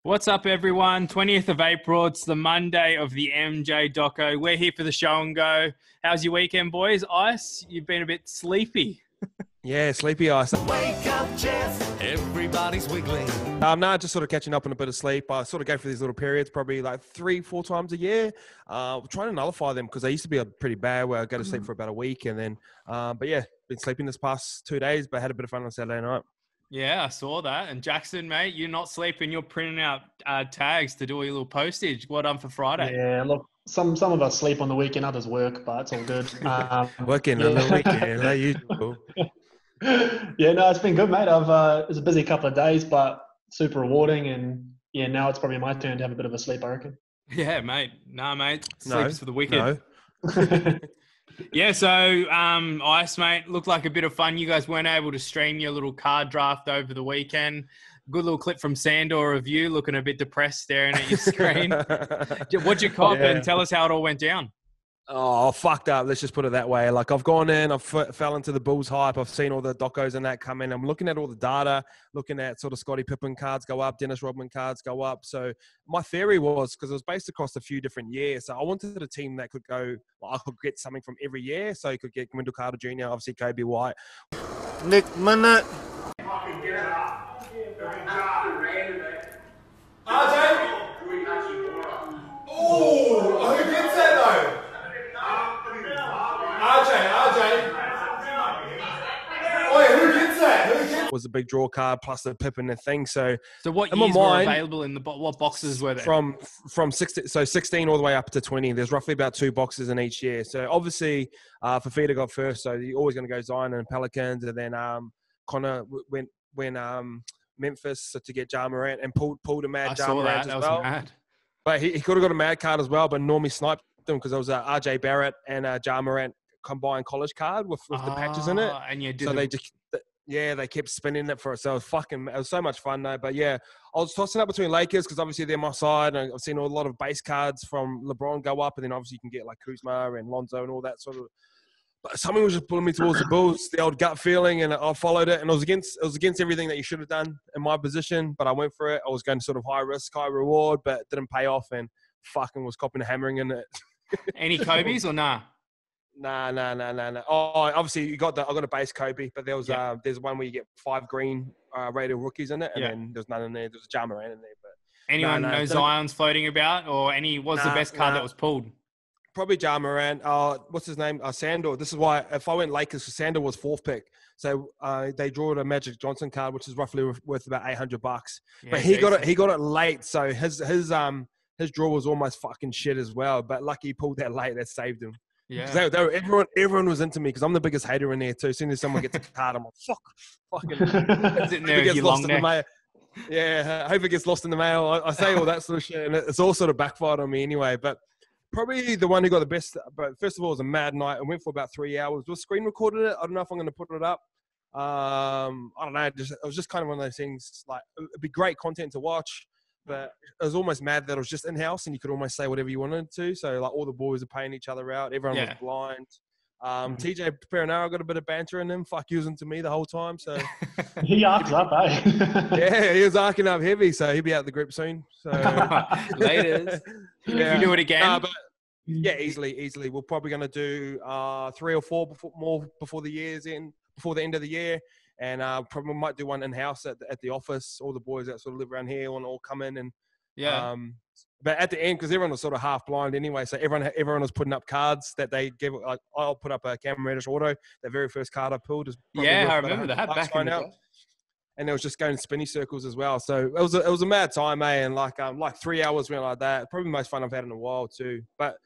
What's up, everyone? 20th of April. It's the Monday of the MJ Doco. We're here for the show and go. How's your weekend, boys? Ice, you've been a bit sleepy. Yeah, sleepy ice. Wake up, Jeff. Everybody's wiggling. No, just sort of catching up on a bit of sleep. I sort of go for these little periods, probably like 3-4 times a year. Trying to nullify them because they used to be pretty bad where I go to sleep for about a week and then, but yeah, been sleeping this past 2 days, but had a bit of fun on Saturday night. Yeah, I saw that. And Jackson, mate, you're not sleeping. You're printing out tags to do all your little postage. Well done for Friday. Yeah, look, some of us sleep on the weekend, others work, but it's all good. Working on the weekend, like usual. Yeah, no, it's been good, mate. It was a busy couple of days, but super rewarding. And yeah, now it's probably my turn to have a bit of a sleep, I reckon. Yeah, mate. Nah, mate. Sleep is for the wicked. No. Yeah, so Ice, mate, looked like a bit of fun. You guys weren't able to stream your little card draft over the weekend. Good little clip from Sandor of you looking a bit depressed staring at your screen. What'd you cop and tell us how it all went down? Oh, fucked up. Let's just put it that way. Like I've gone in, I've fell into the Bulls hype. I've seen all the docos and that come in. I'm looking at all the data, looking at sort of Scottie Pippen cards go up, Dennis Rodman cards go up. So my theory was, because it was based across a few different years, so I wanted a team that could go, well, I could get something from every year. So you could get Wendell Carter Jr., obviously Kobe White. Nick Minute. Oh, who gets that though? RJ. Wait, who gets that? Was a big draw card plus the Pippen and thing. So what in my years were mind, available in the what boxes were there? From 16 all the way up to 20. There's roughly about 2 boxes in each year. So obviously, Fafita got first, so you're always going to go Zion and Pelicans, and then Connor went Memphis to get Ja Morant and pulled a mad Ja Morant as well. Mad. But he could have got a mad card as well, but Normie sniped them because there was a RJ Barrett and a Ja Morant combined college card with the patches in it. And they kept spinning it for it. So it was so much fun though. But yeah, I was tossing up between Lakers because obviously they're my side. And I've seen a lot of base cards from LeBron go up, and then obviously you can get like Kuzma and Lonzo and all that sort of. But something was just pulling me towards the Bulls, the old gut feeling, and I followed it. And it was against everything that you should have done in my position, but I went for it. I was going sort of high risk, high reward, but it didn't pay off, and fucking was copping a hammering in it. Any Kobe's or nah? Nah. Oh, obviously I got a base Kobe, but there's one where you get 5 green rated rookies in it, and then there's none in there. There's a Ja Morant in there, but anyone know Zion's floating about, or what's the best card that was pulled? Probably Ja Morant. What's his name? Sandor. This is why if I went Lakers, Sandor was 4th pick. So they drew a Magic Johnson card, which is roughly worth about $800. Yeah, but he got it late, so his draw was almost fucking shit as well. But lucky he pulled that late, that saved him. Yeah, everyone was into me because I'm the biggest hater in there too. As soon as someone gets a card, I'm like, fucking. Sitting there, gets lost in the mail. Yeah, I hope it gets lost in the mail. I say all that sort of shit, and it's all sort of backfired on me anyway. But probably the one who got the best, but first of all, it was a mad night. I went for about 3 hours. Was screen recorded it. I don't know if I'm going to put it up. I don't know. It was just kind of one of those things. Like it'd be great content to watch, but it was almost mad that it was just in house and you could almost say whatever you wanted to. So like all the boys are paying each other out. Everyone was blind. TJ Perenara got a bit of banter in him. Fuck, he was into me the whole time. So he arcs up, eh? Yeah, he was arcing up heavy. So he'll be out the group soon. So later. Yeah. If you do it again. Yeah, easily. We're probably going to do 3 or 4 before the end of the year, and probably might do one in house at the office. All the boys that sort of live around here want to all come in and but at the end, because everyone was sort of half blind anyway, so everyone was putting up cards that they give. Like I'll put up a Cam Reddish auto. The very first card I pulled is I remember that back in the day. And it was just going spinny circles as well. So it was a mad time, eh? And like 3 hours went like that. Probably the most fun I've had in a while too. But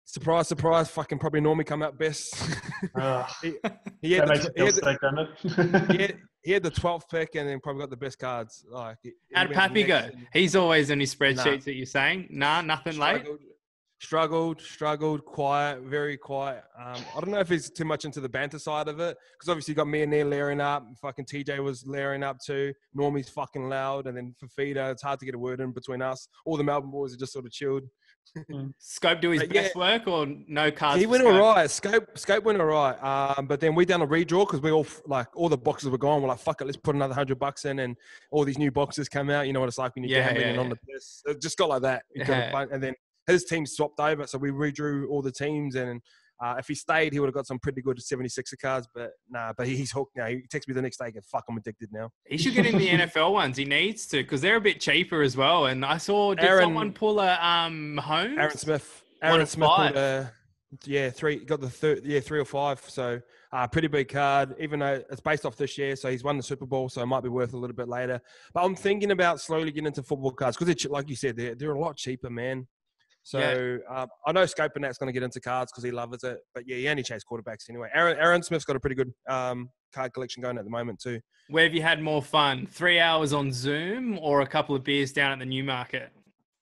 surprise, fucking probably Normie come out best. He had the 12th pick and then probably got the best cards. Like how'd Pappy go? He's always in his spreadsheets that you're saying. Nah, nothing late. Struggled, quiet, very quiet. I don't know if he's too much into the banter side of it, because obviously you got me and there layering up. Fucking TJ was layering up too. Normie's fucking loud, and then Fafita, it's hard to get a word in between us. All the Melbourne boys are just sort of chilled. Scope do his best work, or no cards? He went all right. Scope went all right. But then we done a redraw because we all the boxes were gone. We're like, fuck it, let's put another $100 in, and all these new boxes come out. You know what it's like when you're gambling and on the piss. It just got like that. And then his team swapped over, so we redrew all the teams. And if he stayed, he would have got some pretty good 76er cards. But nah, but he's hooked now. He texts me the next day and fuck, I'm addicted now. He should get in the NFL ones. He needs to, because they're a bit cheaper as well. And I saw, someone pull a Holmes? Aaron Smith pulled a, got the third, 3 or 5. So pretty big card, even though it's based off this year. So he's won the Super Bowl, so it might be worth a little bit later. But I'm thinking about slowly getting into football cards because, like you said, they're a lot cheaper, man. So I know Scope and that's going to get into cards because he loves it. But yeah, he only chased quarterbacks anyway. Aaron Smith's got a pretty good card collection going at the moment too. Where have you had more fun? 3 hours on Zoom or a couple of beers down at the Newmarket?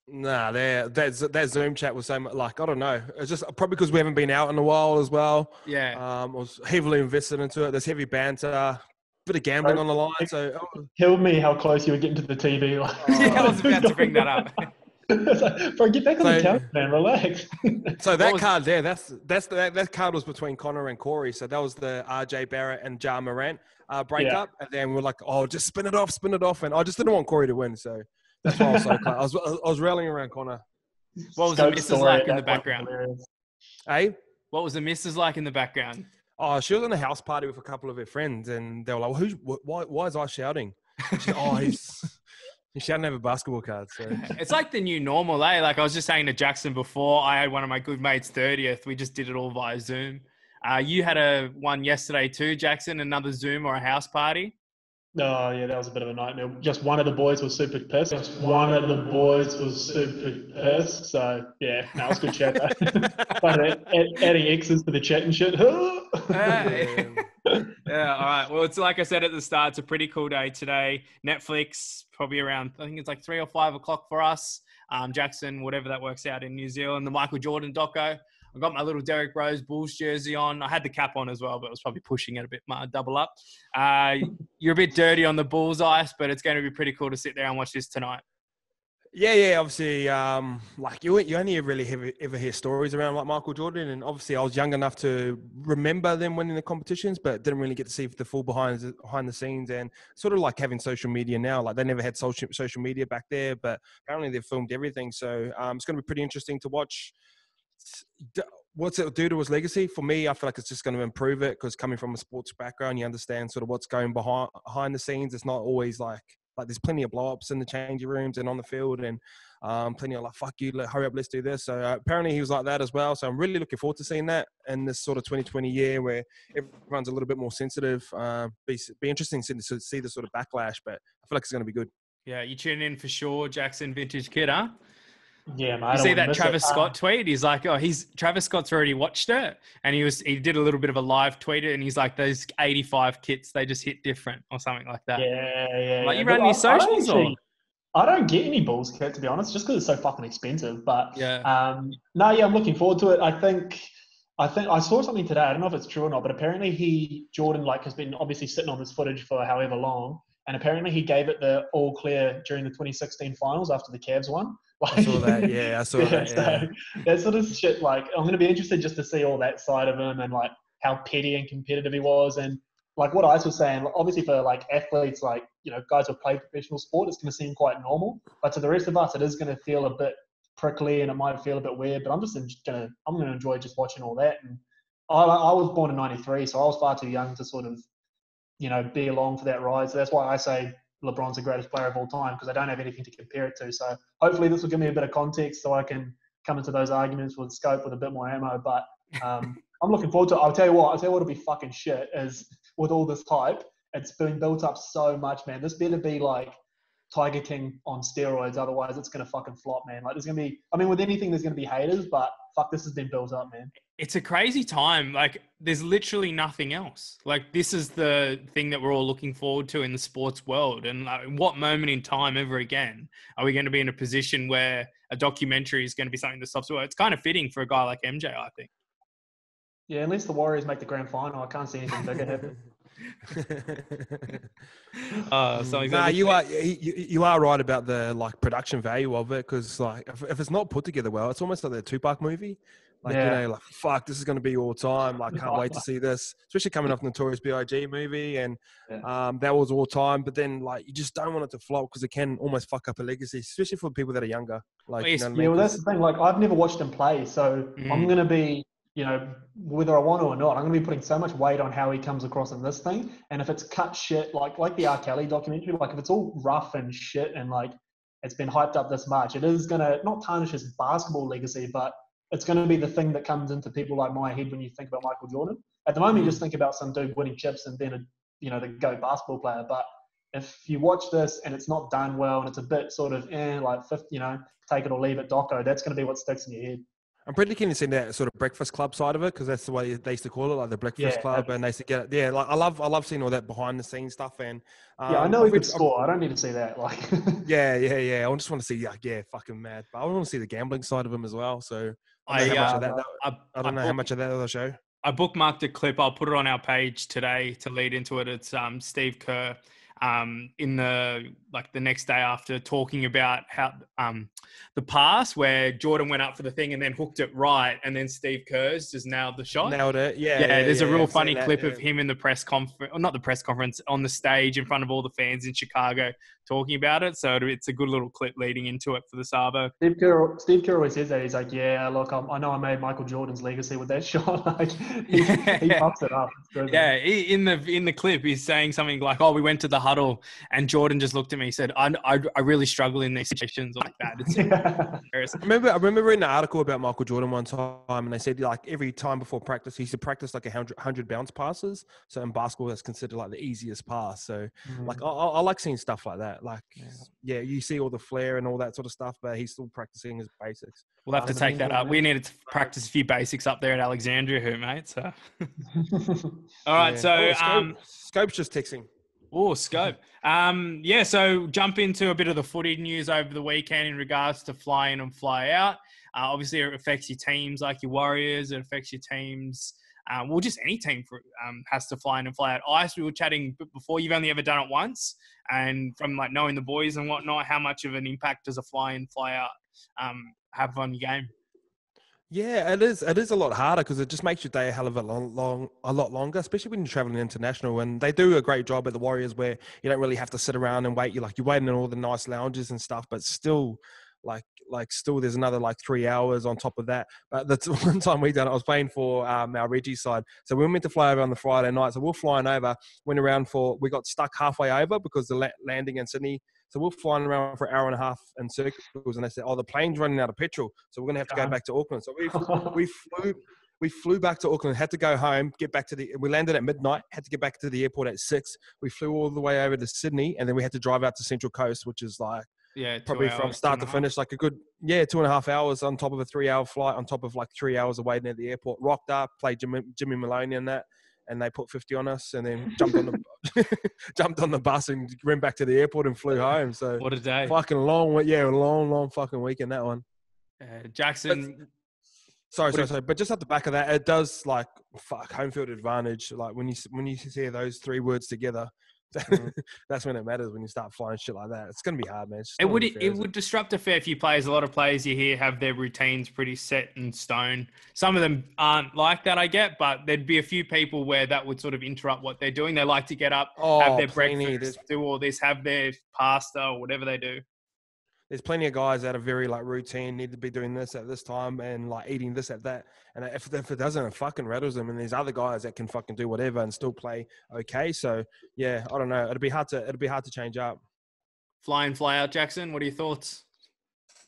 Nah, that Zoom chat was so much, like, I don't know. It's just probably because we haven't been out in a while as well. Yeah. I was heavily invested into it. There's heavy banter, bit of gambling on the line. So killed me how close you were getting to the TV. I was about to bring that up. Like, bro, get back on the couch, man. Relax. So that card there, that card was between Connor and Corey. So that was the RJ Barrett and Ja Morant breakup, and then we're like, oh, just spin it off, and I just didn't want Corey to win, so that's why I was so close. I was rallying around Connor. What was the missus like in the background? Hey, what was the missus like in the background? Oh, she was in a house party with a couple of her friends, and they were like, why is I shouting? He shouldn't have a basketball card. So it's like the new normal, eh? Like I was just saying to Jackson before, I had one of my good mates' 30th. We just did it all via Zoom. You had one yesterday too, Jackson, another Zoom or a house party? Oh, yeah, that was a bit of a nightmare. Just one of the boys was super pissed. So, yeah, that was good chat. Adding X's to the chat and shit. Yeah, all right. Well, it's like I said at the start, it's a pretty cool day today. Netflix, probably around, I think it's like 3 or 5 o'clock for us. Jackson, whatever that works out in New Zealand, the Michael Jordan doco. I got my little Derrick Rose Bulls jersey on. I had the cap on as well, but it was probably pushing it a bit, double up. You're a bit dirty on the Bulls ice, but it's going to be pretty cool to sit there and watch this tonight. Yeah. Obviously, like you only really ever hear stories around like Michael Jordan, and obviously I was young enough to remember them winning the competitions, but didn't really get to see the full behind the scenes. And sort of like having social media now, like they never had social media back there, but apparently they've filmed everything. So it's going to be pretty interesting to watch. What's it do to his legacy? For me, I feel like it's just going to improve it because coming from a sports background, you understand sort of what's going behind the scenes. It's not always like there's plenty of blow-ups in the changing rooms and on the field, and plenty of like, fuck you, hurry up, let's do this. So apparently he was like that as well. So I'm really looking forward to seeing that in this sort of 2020 year where everyone's a little bit more sensitive. Be interesting to see the sort of backlash, but I feel like it's going to be good. Yeah, you tune in for sure, Jackson, vintage kid, huh? Yeah, mate. You see that Travis Scott tweet? He's like, Travis Scott's already watched it, and he did a little bit of a live tweet, and he's like, those 85 kits, they just hit different or something like that. Yeah. Like, you run your socials or? I don't get any Bulls kit, to be honest, just because it's so fucking expensive. But yeah, I'm looking forward to it. I think I saw something today. I don't know if it's true or not, but apparently Jordan has been obviously sitting on this footage for however long. And apparently he gave it the all clear during the 2016 finals after the Cavs won. I saw that. Yeah, I saw that. Yeah. So that sort of shit, I'm going to be interested just to see all that side of him and how petty and competitive he was. And what Ice was saying, obviously for athletes, guys who play professional sport, it's going to seem quite normal. But to the rest of us, it is going to feel a bit prickly and it might feel a bit weird. But I'm going to enjoy just watching all that. And I was born in '93, so I was far too young to sort of be along for that ride. So that's why I say LeBron's the greatest player of all time, because I don't have anything to compare it to. So hopefully this will give me a bit of context so I can come into those arguments with Scope with a bit more ammo. But I'm looking forward to it. I'll tell you what'll be fucking shit is with all this hype, it's been built up so much, man. This better be Tiger King on steroids. Otherwise, it's going to fucking flop, man. Like, there's going to be, I mean, with anything, there's going to be haters, but fuck, this has been built up, man. It's a crazy time. Like, there's literally nothing else. Like, this is the thing that we're all looking forward to in the sports world. And like, what moment in time ever again are we going to be in a position where a documentary is going to be something that stops? Well, it's kind of fitting for a guy like MJ, I think. Yeah, unless the Warriors make the grand final, I can't see anything bigger happen. You are right about the like production value of it, because like if it's not put together well, it's almost like the Tupac movie. Like, you know, like, fuck, this is going to be all time. Like, can't wait to see this, especially coming off the Notorious B.I.G. movie. And that was all time. But then, like, you just don't want it to flop because it can almost fuck up a legacy, especially for people that are younger. Like, you know what I mean? Well, that's the thing. Like, I've never watched him play. So I'm going to be, you know, whether I want to or not, I'm going to be putting so much weight on how he comes across in this thing. And if it's cut shit, like the R. Kelly documentary, like if it's all rough and shit and, like, it's been hyped up this much, it is going to not tarnish his basketball legacy, but it's going to be the thing that comes into people like my head when you think about Michael Jordan. At the moment, you just think about some dude winning chips and then, you know, the GOAT basketball player. But if you watch this and it's not done well and it's a bit sort of, like, you know, take it or leave it doco, that's going to be what sticks in your head. I'm pretty keen to see that sort of Breakfast Club side of it, because that's the way they used to call it, like the Breakfast Club, and they used to get it. Yeah, like I love seeing all that behind the scenes stuff. And I know he could score. I don't need to see that. Like, yeah. I just want to see, fucking mad. But I want to see the gambling side of him as well. So I don't know how much of that they'll show. I bookmarked a clip. I'll put it on our page today to lead into it. It's Steve Kerr in the next day after, talking about how the pass where Jordan went up for the thing and then hooked it right, and then Steve Kerr's just nailed the shot. Nailed it. There's a real funny clip of him in the press conference, or not the press conference, on the stage in front of all the fans in Chicago talking about it. So it's a good little clip leading into it for the Savo. Steve Kerr always says that. He's like, yeah, look, I know I made Michael Jordan's legacy with that shot. Like, he fucks it up. In the clip, he's saying something like, "Oh, we went to the huddle, and Jordan just looked at me and said, I really struggle in these situations like that." It's embarrassing. I remember reading an article about Michael Jordan one time, and they said, like, every time before practice, he used to practice like 100 bounce passes. So in basketball, that's considered like the easiest pass. So like, I like seeing stuff like that. Like, you see all the flair and all that sort of stuff, but he's still practicing his basics. We'll have to take that up. We needed to practice a few basics up there at Alexandria, mate. So, all right. So, Scope's just texting. Oh, Scope. So jump into a bit of the footy news over the weekend in regards to fly in and fly out. Obviously, it affects your teams like your Warriors. It affects your teams. Just any team has to fly in and fly out. Ice, we were chatting before, you've only ever done it once. And from like knowing the boys and whatnot, how much of an impact does a fly in, fly out have on your game? Yeah, it is. It is a lot harder because it just makes your day a hell of a lot longer, especially when you're traveling international. And they do a great job at the Warriors where you don't really have to sit around and wait. You're waiting in all the nice lounges and stuff, but still, still there's another 3 hours on top of that. But the one time we done it, I was playing for our Reggie side. So we were meant to fly over on the Friday night. So we were flying over, we got stuck halfway over because the landing in Sydney. So we're flying around for an hour and a half in circles, and they said, "Oh, the plane's running out of petrol, so we're going to have to go back to Auckland." So we flew back to Auckland, had to go home, we landed at midnight, had to get back to the airport at 6. We flew all the way over to Sydney, and then we had to drive out to Central Coast, which is probably from start to finish, a good 2.5 hours on top of a 3-hour flight, on top of 3 hours of waiting at the airport. Rocked up, played Jimmy Maloney in that. And they put 50 on us, and then jumped on the bus and went back to the airport and flew home. So what a day! Fucking long, long fucking weekend, that one. Jackson. Sorry. But just at the back of that, it does home field advantage. When you see those 3 words together, that's when it matters, when you start flying shit like that. It's going to be hard, man. It would disrupt a fair few players. A lot of players you hear have their routines pretty set in stone. Some of them aren't like that, I get, but there'd be a few people where that would sort of interrupt what they're doing. They like to get up, have their breakfast, do all this, have their pasta or whatever they do. There's plenty of guys that are very routine, need to be doing this at this time and eating this at that. And if it doesn't, it fucking rattles them. And there's other guys that can fucking do whatever and still play okay. So yeah, I don't know. It'll be hard to change up. Fly in, fly out, Jackson. What are your thoughts?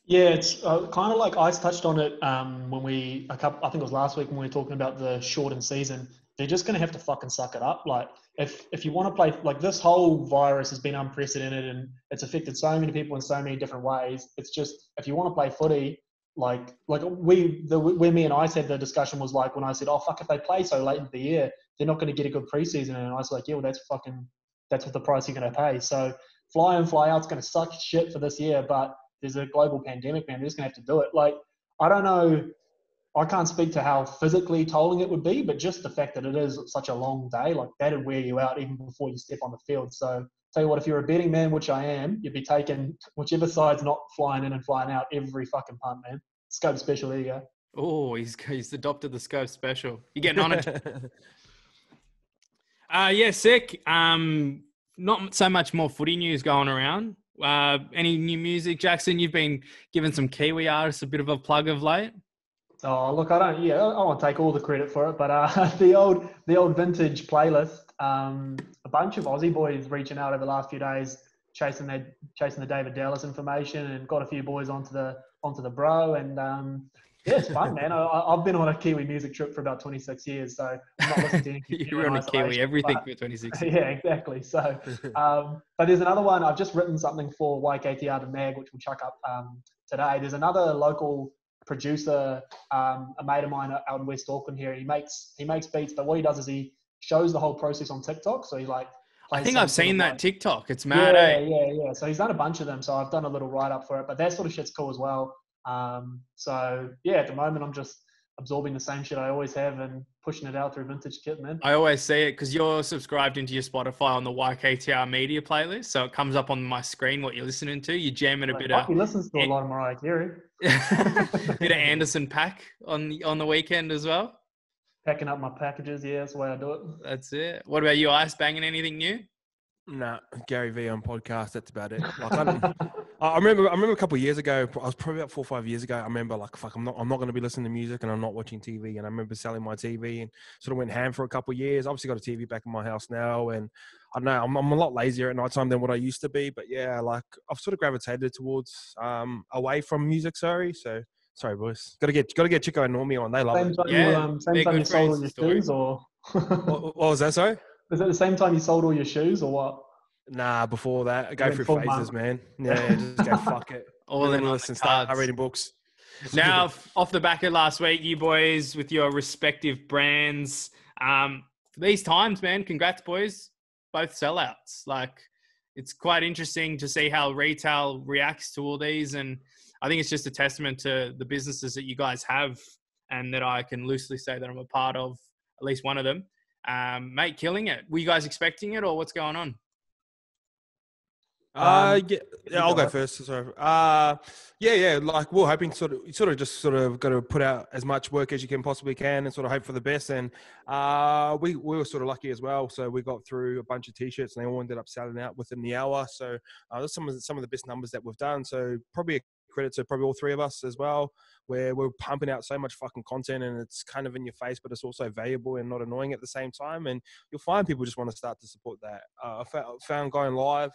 Yeah, it's kind of like Ice touched on it when I think it was last week when we were talking about the shortened season. they're just going to have to fucking suck it up. Like, if you want to play, like, this whole virus has been unprecedented and it's affected so many people in so many different ways. It's just, if you want to play footy, like when me and Ice had the discussion was like, when I said, oh, fuck, if they play so late in the year, they're not going to get a good preseason. And I was like, yeah, well, that's what the price you're going to pay. So fly in, fly out's going to suck shit for this year, but there's a global pandemic, man. They're just going to have to do it. Like, I don't know. I can't speak to how physically tolling it would be, but just the fact that it is such a long day, like, that'd wear you out even before you step on the field. So tell you what, if you're a betting man, which I am, you'd be taking whichever side's not flying in and flying out every fucking punt, man. Scope special, there you go. Oh, he's adopted the Scope special. You're getting on it. Yeah, sick. Not so much more footy news going around. Any new music, Jackson? You've been giving some Kiwi artists a bit of a plug of late. Oh, look, I won't take all the credit for it, but the old vintage playlist, a bunch of Aussie boys reaching out over the last few days, chasing the David Dallas information, and got a few boys onto the bro, and yeah, it's fun, man. I've been on a Kiwi music trip for about 26 years, so I'm not listening to anything. You're on a Kiwi everything for 26 years. Yeah, exactly. So, but there's another one. I've just written something for YKTR the Mag, which we'll chuck up today. There's another local producer, a mate of mine out in West Auckland here. He makes beats, but what he does is he shows the whole process on TikTok. So he like, I think I've seen that TikTok. It's mad. Yeah. So he's done a bunch of them. So I've done a little write up for it, but that sort of shit's cool as well. So yeah, at the moment I'm just absorbing the same shit I always have and pushing it out through Vintage Kit, man. I always see it because you're subscribed into your Spotify on the YKTR media playlist, so it comes up on my screen what you're listening to. You're jamming a bit of. He listens to a lot of Mariah Carey. Bit of Anderson Paak on the weekend as well. Packing up my packages, yeah, that's the way I do it. That's it. What about you, Ice? Banging anything new? Nah, Gary V on podcast. That's about it. Like, I remember a couple of years ago. I was probably about 4 or 5 years ago. I remember like, fuck, I'm not going to be listening to music, and I'm not watching TV. And I remember selling my TV and sort of went ham for a couple of years. Obviously, got a TV back in my house now, and I don't know, I'm a lot lazier at night time than what I used to be. But yeah, like I've sort of gravitated towards away from music. Sorry, boys. Got to get Chico and Normie on. They love it. Same time you sold all your shoes, or what was that? Sorry. Was it the same time you sold all your shoes, or what? Nah, before that. I go through phases, man. Yeah, just go fuck it. All in listen, start reading books. Now, off the back of last week, you boys with your respective brands, for these times, man, congrats, boys. Both sellouts. Like, it's quite interesting to see how retail reacts to all these. And I think it's just a testament to the businesses that you guys have and that I can loosely say that I'm a part of, at least one of them. Mate, killing it. Were you guys expecting it, or what's going on? Yeah, I'll go first. Sorry. Yeah. Like we're hoping sort of got to put out as much work as you can possibly can and sort of hope for the best. And we were sort of lucky as well. So we got through a bunch of t-shirts and they all ended up selling out within the hour. So that's some of the best numbers that we've done. So probably a credit to probably all three of us as well, where we're pumping out so much fucking content and it's kind of in your face, but it's also valuable and not annoying at the same time. And you'll find people just want to start to support that. I found going live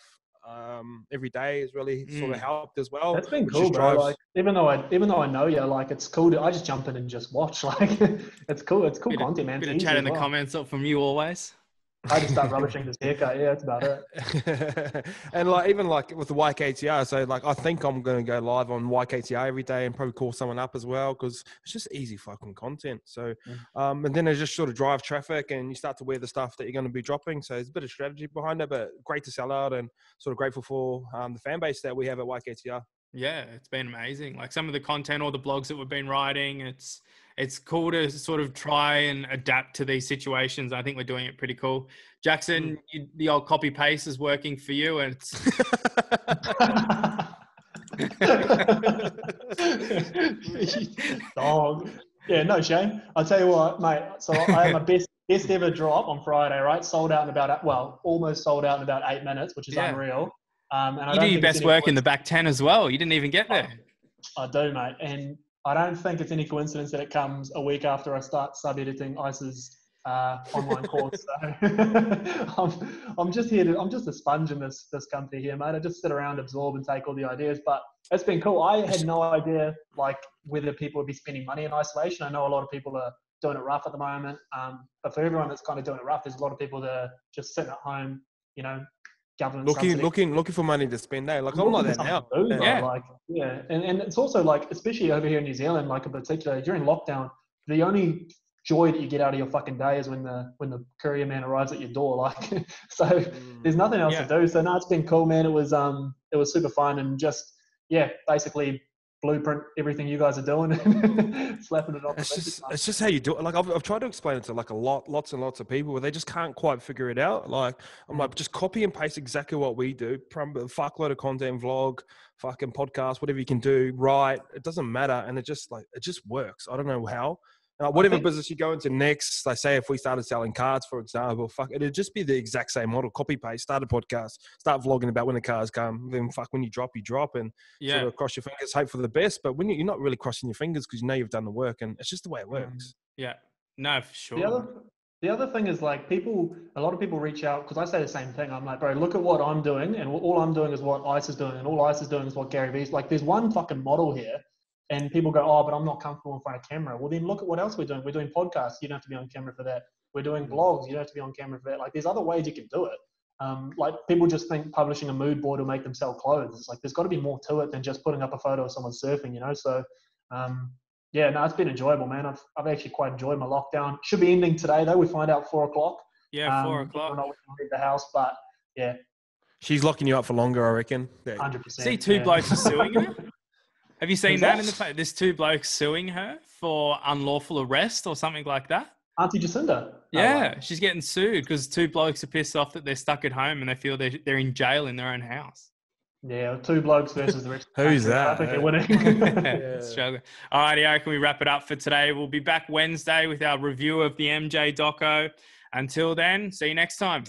every day has really sort of helped as well. That's been cool, bro. Like even though I know you, like it's cool I just jump in and just watch. Like it's cool. It's cool content, man. Bit of chat in the comments from you always. I just start rubbishing this haircut. Yeah, that's about it. And like even like with the YKTR, so like I think I'm going to go live on YKTR every day and probably call someone up as well because it's just easy fucking content. So and then it just sort of drive traffic and you start to wear the stuff that you're going to be dropping. So there's a bit of strategy behind it, but great to sell out and sort of grateful for the fan base that we have at YKTR. Yeah, it's been amazing. Like some of the content or the blogs that we've been writing, it's cool to sort of try and adapt to these situations. I think we're doing it pretty cool. Jackson, the old copy paste is working for you, and it's dog. Yeah, no shame. I'll tell you what, mate. So I had my best ever drop on Friday, right? Sold out in almost sold out in about 8 minutes, which is unreal. And you do your best work in the back 10 as well. You didn't even get there. I do, mate. And I don't think it's any coincidence that it comes a week after I start sub-editing Ice's online course. So I'm just a sponge in this company here, mate. I just sit around, absorb, and take all the ideas. But it's been cool. I had no idea like whether people would be spending money in isolation. I know a lot of people are doing it rough at the moment. But for everyone that's kind of doing it rough, there's a lot of people that are just sitting at home, you know, government looking for money to spend. Like I'm like that now. And it's also like, especially over here in New Zealand, like in particular during lockdown, the only joy that you get out of your fucking day is when the courier man arrives at your door. Like, so there's nothing else to do. So no, it's been cool, man. It was super fun and just basically blueprint everything you guys are doing and slapping it off. It's just how you do it. Like I've tried to explain it to like lots and lots of people where they just can't quite figure it out. Like I'm like, just copy and paste exactly what we do. Fuckload of content, vlog, fucking podcast, whatever you can do, write. It doesn't matter, and it just works. I don't know how. Whatever business you go into next, like say if we started selling cards, for example, it'd just be the exact same model. Copy paste, start a podcast, start vlogging about when the cars come. Then when you drop, and sort of cross your fingers, hope for the best. But when you're not really crossing your fingers because you know you've done the work, and it's just the way it works. Yeah, no, for sure. The other thing is like a lot of people reach out because I say the same thing. I'm like, bro, look at what I'm doing, and all I'm doing is what ICE is doing, and all ICE is doing is what Gary Vee's. Like, there's one fucking model here. And people go, oh, but I'm not comfortable in front of camera. Well, then look at what else we're doing. We're doing podcasts. You don't have to be on camera for that. We're doing blogs. You don't have to be on camera for that. Like, there's other ways you can do it. Like, people just think publishing a mood board will make them sell clothes. It's like, there's got to be more to it than just putting up a photo of someone surfing, you know? So, it's been enjoyable, man. I've actually quite enjoyed my lockdown. Should be ending today, though. We find out 4 o'clock. Yeah, 4 o'clock. Whether or not we can leave the house, but, yeah. She's locking you up for longer, I reckon. 100%. See, two blokes are suing her. Have you seen that in the paper? There's 2 blokes suing her for unlawful arrest or something like that. Auntie Jacinda. Yeah, she's getting sued because 2 blokes are pissed off that they're stuck at home and they feel they're in jail in their own house. Yeah, 2 blokes versus the rest. Who's that? I think they're winning. Struggling. All righty, can we wrap it up for today? We'll be back Wednesday with our review of the MJ doco. Until then, see you next time.